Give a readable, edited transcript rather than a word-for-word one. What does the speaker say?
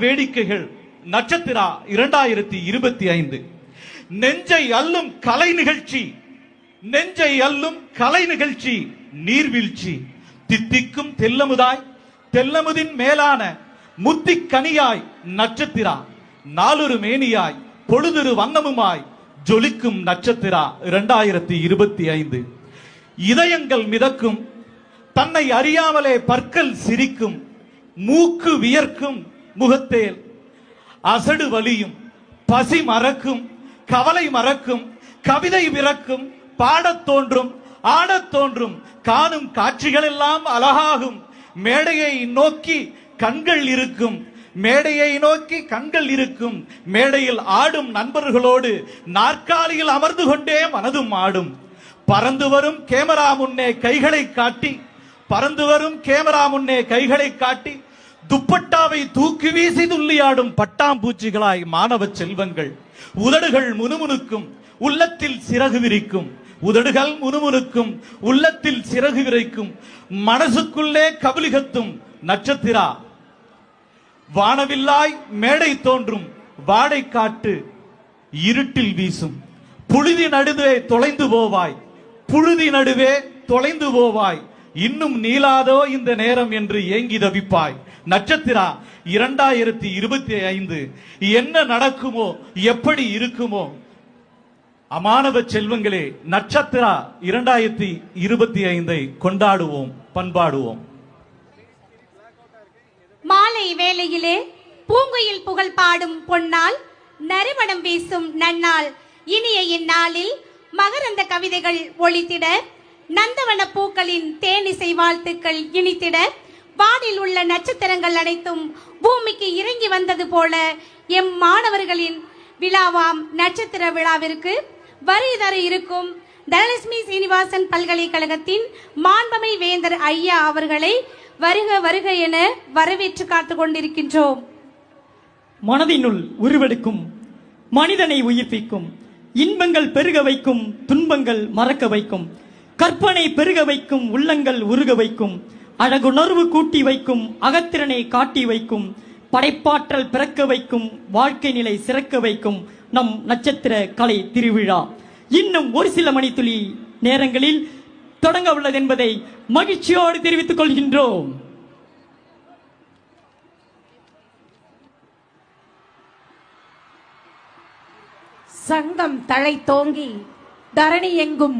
வேடிக்கைகள் நட்சத்திரா 2025 நெஞ்சை அள்ளும் கலை நிகழ்ச்சி, நெஞ்சை அள்ளும் கலை நிகழ்ச்சி நீர்வீழ்ச்சி தித்திக்கும் தெல்லமுதாய், தெல்லமுதின் மேலான முத்திக் கனியாய் நட்சத்திரா நாளொரு மேனியாய் பொழுதொரு வண்ணமுமாய் ஜொலிக்கும் நட்சத்திரா 2025 இதயங்கள் மிதக்கும், தன்னை அறியாமலே பற்கள் சிரிக்கும், மூக்கு வியர்க்கும் முகத்தேல் அசடு வலியும், பசி மறக்கும், கவலை மறக்கும், கவிதை பிறக்கும், பாடத் தோன்றும், ஆடத் தோன்றும், காணும் காட்சிகள் எல்லாம் அழகாகும். மேடையை நோக்கி கண்கள் இருக்கும், மேடையை நோக்கி கண்கள் இருக்கும், மேடையில் ஆடும் நண்பர்களோடு நாற்காலியில் அமர்ந்து கொண்டே மனதும் ஆடும். பறந்து வரும் கேமரா முன்னே கைகளை காட்டி, பறந்து வரும் கேமரா முன்னே கைகளை காட்டி துப்பட்டாவை தூக்கி வீசி துள்ளியாடும் பட்டாம்பூச்சிகளாய் மாணவ செல்வங்கள். உதடுகள் முணுமுணுக்கும், உள்ளத்தில் சிறகு விரிக்கும், உதடுகள் முணுமுணுக்கும், உள்ளத்தில் சிறகு விரிக்கும், மனசுக்குள்ளே கபலிகத்தும் நட்சத்திரா வானவில்லாய் மேடை தோன்றும், வாடை காட்டு இருட்டில் வீசும், புழுதி நடுவே தொலைந்து போவாய், புழுதி நடுவே தொலைந்து போவாய், இன்னும் நீளாதோ இந்த நேரம் என்று ஏங்கி தவிப்பாய். நட்சத்திரா 2025 என்ன நடக்குமோ, எப்படி இருக்குமோ? அமானவ செல்வங்களே, நட்சத்திரா 2025 கொண்டாடுவோம், பண்பாடுவோம். மாலை வேளையிலே பூங்குயில் புகழ் பாடும் பொன்னால், நறுமணம் வீசும் நன்னாள் இனிய இந்நாளில் மகரந்த கவிதைகள் ஒளித்திட, நந்தவன பூக்களின் தேனிசை வாழ்த்துக்கள் இனித்திட, வானில் உள்ள நட்சத்திரங்கள் அனைத்தும் பூமிக்கு இறங்கி வந்தது போல எம் மாணவர்களின் விழாவாம் நட்சத்திர விழாவிற்கு வரி தர இருக்கும் தனலட்சுமி சீனிவாசன் பல்கலைக்கழகத்தின் மாண்பமை வேந்தர் ஐயா அவர்களை வருக வருக என வரவேற்று காத்து கொண்டிருக்கின்றோம். மனதினுள் உருவெடுக்கும், மனிதனை உயிர்ப்பிக்கும், இன்பங்கள் பெருக வைக்கும், துன்பங்கள் மறக்க வைக்கும், கற்பனை பெருக வைக்கும், உள்ளங்கள் உருக வைக்கும், அழகுணர்வு கூட்டி வைக்கும், அகத்திறனை காட்டி வைக்கும், படைப்பாற்றல் பிறக்க வைக்கும், வாழ்க்கை நிலை சிறக்க வைக்கும் நம் நட்சத்திர கலை திருவிழா இன்னும் ஒரு சில மணித்துளி நேரங்களில் தொடங்க உள்ளது என்பதை மகிழ்ச்சியோடு தெரிவித்துக் கொள்கின்றோம். சங்கம் தழை தோங்கி தரணி எங்கும்